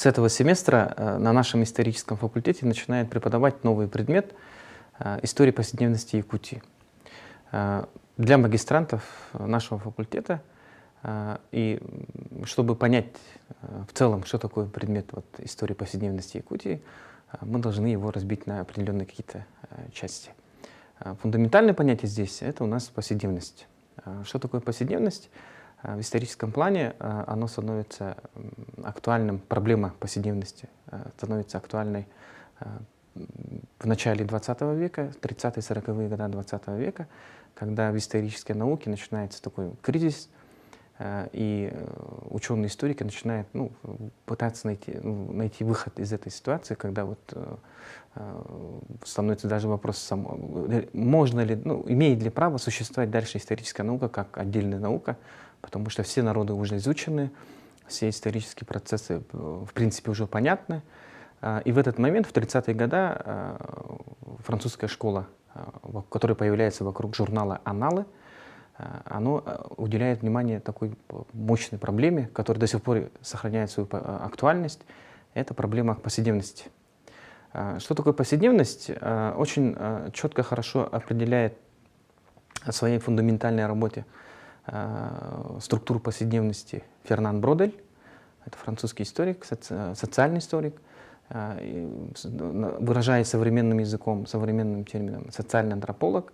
этого семестра на нашем историческом факультете начинает преподавать новый предмет «История повседневности Якутии». Для магистрантов нашего факультета, и чтобы понять в целом, что такое предмет истории повседневности Якутии, мы должны его разбить на определенные какие-то части. Фундаментальное понятие здесь — это у нас повседневность. Что такое повседневность? В историческом плане оно становится актуальным, проблема повседневности становится актуальной в начале 20 века, 30-40-е годы 20 века, когда в исторической науке начинается такой кризис, и ученые-историки начинают пытаться найти выход из этой ситуации, когда становится даже вопрос, можно ли, имеет ли право существовать дальше историческая наука как отдельная наука, потому что все народы уже изучены, все исторические процессы в принципе уже понятны. И в этот момент, в 30-е годы, французская школа, которая появляется вокруг журнала «Анналы», оно уделяет внимание такой мощной проблеме, которая до сих пор сохраняет свою актуальность. Это проблема повседневности. Что такое повседневность? Очень четко, хорошо определяет в своей фундаментальной работе структуру повседневности Фернан Бродель. Это французский историк, социальный историк, выражая современным языком, современным термином социальный антрополог.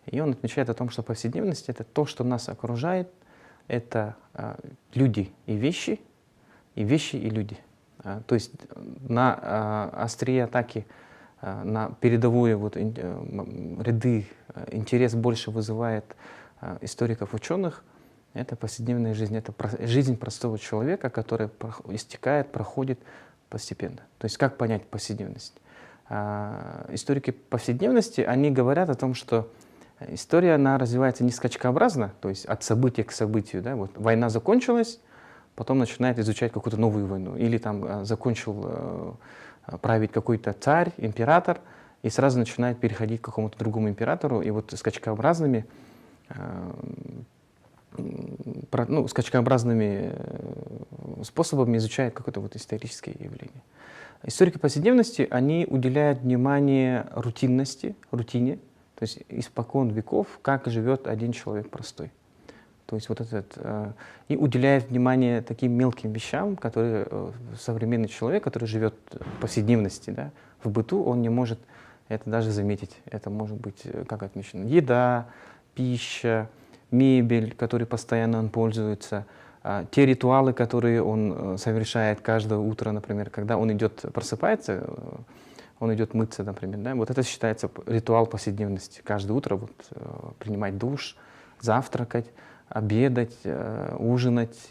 И он отмечает о том, что повседневность — это то, что нас окружает, это люди и вещи и люди. То есть на острие атаки, на передовые ряды интерес больше вызывает историков, ученых. Это повседневная жизнь, это жизнь простого человека, которая проходит постепенно. То есть как понять повседневность? Историки повседневности, они говорят о том, что история, она развивается не скачкообразно, то есть от события к событию. Да? Война закончилась, потом начинает изучать какую-то новую войну. Или там закончил править какой-то царь, император, и сразу начинает переходить к какому-то другому императору. И скачкообразными способами изучает какое-то историческое явление. Историки повседневности, они уделяют внимание рутине, то есть испокон веков, как живет один человек простой. То есть и уделяет внимание таким мелким вещам, которые современный человек, который живет в повседневности, да, в быту, он не может это даже заметить. Это может быть, как отмечено, еда, пища, мебель, которой постоянно он пользуется, те ритуалы, которые он совершает каждое утро, например, когда он просыпается, он идет мыться, например, да? Это считается ритуал повседневности. Каждое утро принимать душ, завтракать, обедать, ужинать.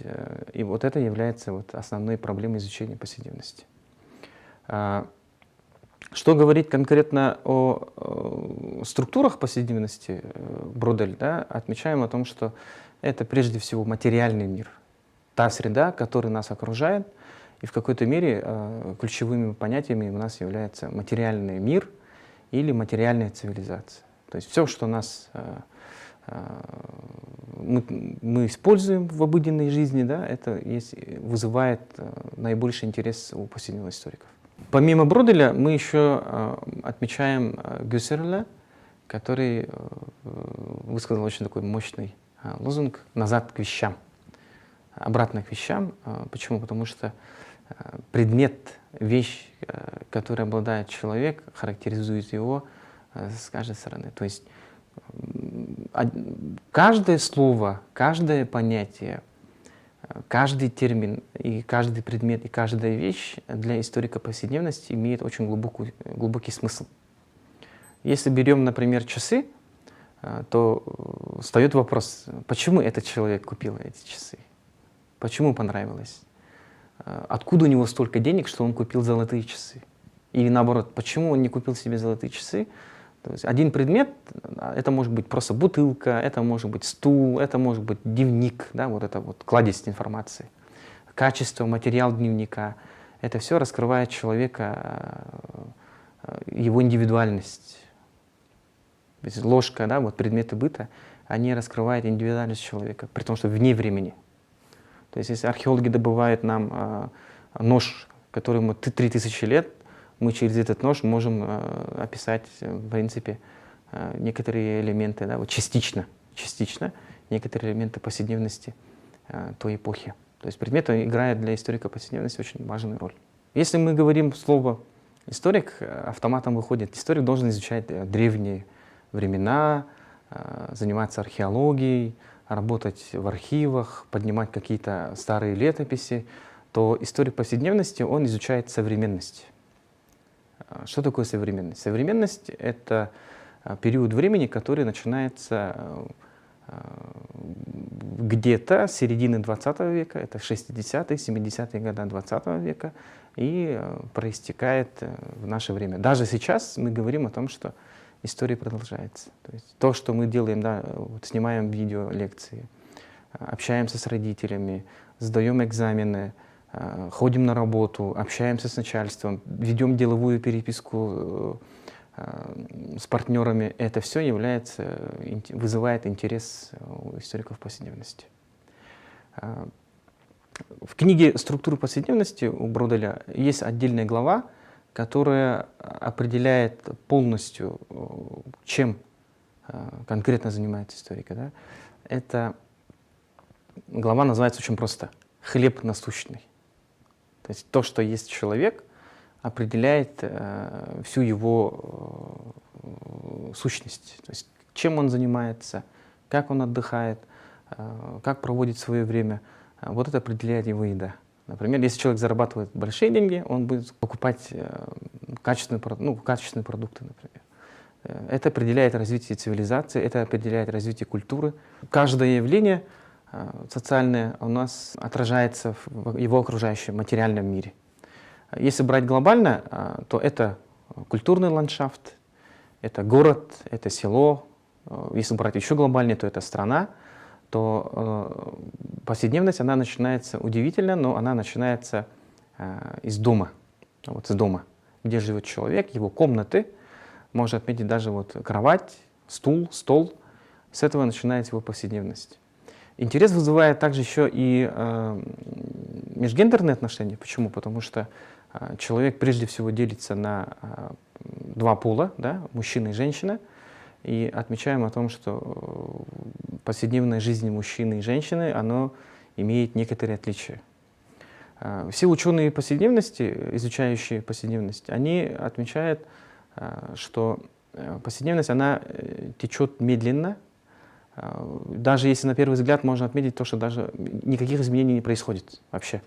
И это является основной проблемой изучения повседневности. Что говорить конкретно о структурах повседневности Бродель, да? Отмечаем о том, что это прежде всего материальный мир. Та среда, которая нас окружает, и в какой-то мере ключевыми понятиями у нас является материальный мир или материальная цивилизация. То есть все, что мы используем в обыденной жизни, да, это вызывает наибольший интерес у повседневных историков. Помимо Броделя мы еще отмечаем Гюссерля, который высказал очень такой мощный лозунг «назад к вещам», обратно к вещам. Почему? Потому что предмет, вещь, которой обладает человек, характеризует его с каждой стороны. То есть каждое слово, каждое понятие, каждый термин, и каждый предмет, и каждая вещь для историка повседневности имеет очень глубокий смысл. Если берем, например, часы, то встает вопрос, почему этот человек купил эти часы? Почему понравилось? Откуда у него столько денег, что он купил золотые часы? Или наоборот, почему он не купил себе золотые часы? То есть один предмет, это может быть просто бутылка, это может быть стул, это может быть дневник, да, это кладезь информации. Качество, материал дневника, это все раскрывает человека, его индивидуальность. То есть ложка, да, предметы быта, они раскрывают индивидуальность человека, при том, что вне времени. То есть если археологи добывают нам нож, который мы 3000 лет, мы через этот нож можем описать, в принципе, некоторые элементы, да, вот частично, некоторые элементы повседневности той эпохи. То есть предмет играет для историка повседневности очень важную роль. Если мы говорим слово «историк», автоматом выходит, историк должен изучать древние времена, заниматься археологией, работать в архивах, поднимать какие-то старые летописи, то историк повседневности, он изучает современность. Что такое современность? Современность — это период времени, который начинается где-то с середины 20 века, это 60-е, 70-е годы 20 века, и проистекает в наше время. Даже сейчас мы говорим о том, что история продолжается. То есть то, что мы делаем, да, вот снимаем видео, лекции, общаемся с родителями, сдаем экзамены, ходим на работу, общаемся с начальством, ведем деловую переписку с партнерами, это все вызывает интерес у историков повседневности. В книге «Структура повседневности» у Броделя есть отдельная глава, которая определяет полностью, чем конкретно занимается историк. Да? Эта глава называется очень просто «Хлеб насущный». То есть то, что есть человек, определяет всю его сущность. То есть чем он занимается, как он отдыхает, как проводит свое время. Вот это определяет его еда. Например, если человек зарабатывает большие деньги, он будет покупать качественные продукты, например. Это определяет развитие цивилизации, это определяет развитие культуры. Каждое явление социальное у нас отражается в его окружающем материальном мире. Если брать глобально, то это культурный ландшафт, это город, это село. Если брать еще глобальнее, то это страна. То повседневность, она начинается удивительно, но она начинается из дома, вот из дома, где живет человек, его комнаты. Можно отметить даже вот кровать, стул, стол. С этого начинается его повседневность. Интерес вызывает также еще и межгендерные отношения. Почему? Потому что человек прежде всего делится на два пола, да, мужчина и женщина. И отмечаем о том, что повседневная жизнь мужчины и женщины, оно имеет некоторые отличия. Все ученые повседневности, изучающие повседневность, они отмечают, что повседневность, она течет медленно. Даже если на первый взгляд можно отметить то, что даже никаких изменений не происходит вообще.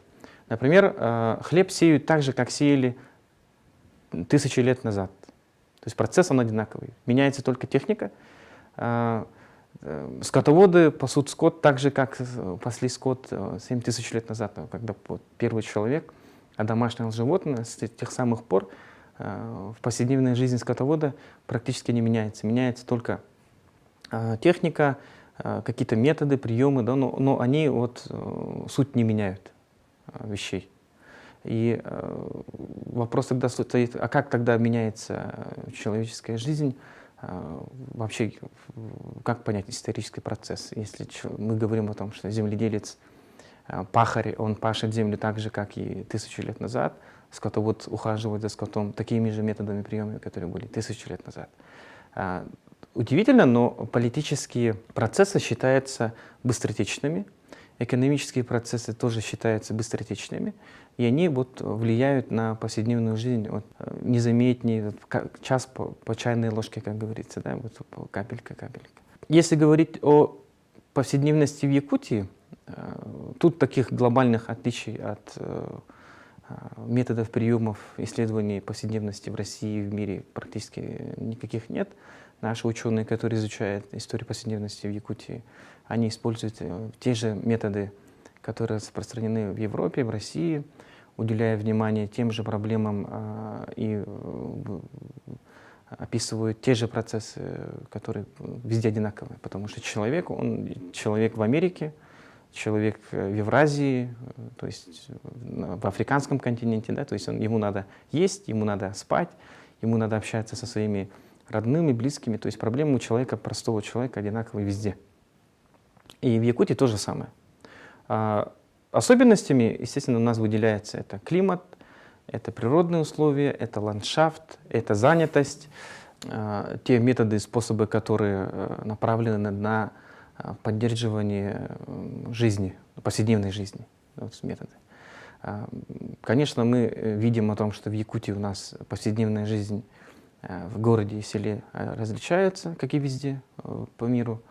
Например, хлеб сеют так же, как сеяли 1000 лет назад. То есть процесс он одинаковый. Меняется только техника. Скотоводы пасут скот так же, как пасли скот 7000 лет назад, когда первый человек одомашнил животное. С тех самых пор в повседневной жизни скотовода практически не меняется. Меняется только техника, какие-то методы, приемы, да, но они вот суть не меняют вещей. И вопрос тогда стоит, а как тогда меняется человеческая жизнь? Вообще, как понять исторический процесс? Если мы говорим о том, что земледелец, пахарь, он пашет землю так же, как и 1000 лет назад, скотовод ухаживает за скотом такими же методами, приемами, которые были 1000 лет назад. Удивительно, но политические процессы считаются быстротечными, экономические процессы тоже считаются быстротечными, и они вот влияют на повседневную жизнь вот, незаметнее, час по чайной ложке, как говорится, да, вот капелька. Если говорить о повседневности в Якутии, тут таких глобальных отличий от методов, приемов исследований повседневности в России и в мире практически никаких нет. Наши ученые, которые изучают историю повседневности в Якутии, они используют те же методы, которые распространены в Европе, в России, уделяя внимание тем же проблемам и описывают те же процессы, которые везде одинаковые. Потому что человек, он человек в Америке, человек в Евразии, то есть в африканском континенте, да, то есть ему надо есть, ему надо спать, ему надо общаться со своими родными, близкими. То есть проблемы у человека, простого человека, одинаковые везде. И в Якутии то же самое. Особенностями, естественно, у нас выделяется это климат, Это природные условия, это ландшафт, это занятость, те методы и способы, которые направлены на поддерживание жизни, повседневной жизни. Вот методы. Конечно, мы видим о том, что в Якутии у нас повседневная жизнь в городе и селе различается, как и везде по миру.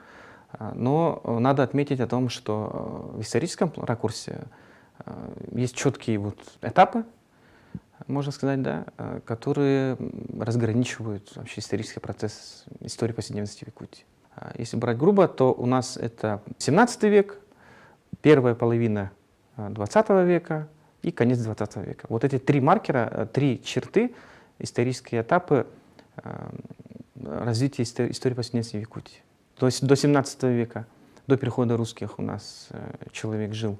Но надо отметить о том, что в историческом ракурсе есть четкие вот этапы, можно сказать, да, которые разграничивают вообще исторический процесс истории повседневности в Якутии. Если брать грубо, то у нас это 17 век, первая половина 20 века и конец 20 века. Вот эти три маркера, три черты, исторические этапы развития истории повседневности в Якутии. То есть до 17 века, до перехода русских у нас человек жил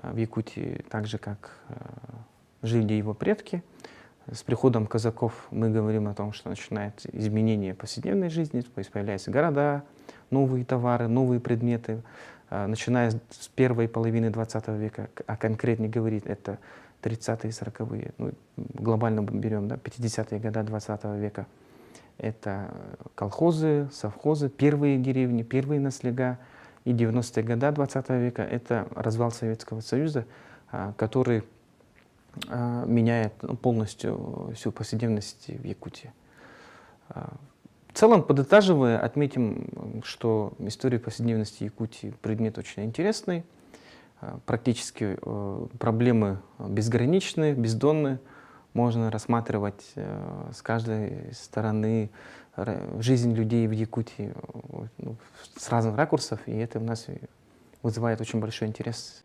в Якутии так же, как жили его предки. С приходом казаков мы говорим о том, что начинается изменение повседневной жизни, то есть появляются города, новые товары, новые предметы. Начиная с первой половины 20 века, а конкретнее говорить, это 30-е, 40-е, ну, глобально берем, да, 50-е годы 20 века. Это колхозы, совхозы, первые деревни, первые наслега. И 90-е годы 20 века — это развал Советского Союза, который меняет полностью всю повседневность в Якутии. В целом, подытаживая, отметим, что история повседневности Якутии предмет очень интересный. Практически проблемы безграничны, бездонны. Можно рассматривать с каждой стороны жизнь людей в Якутии с разных ракурсов, и это у нас вызывает очень большой интерес.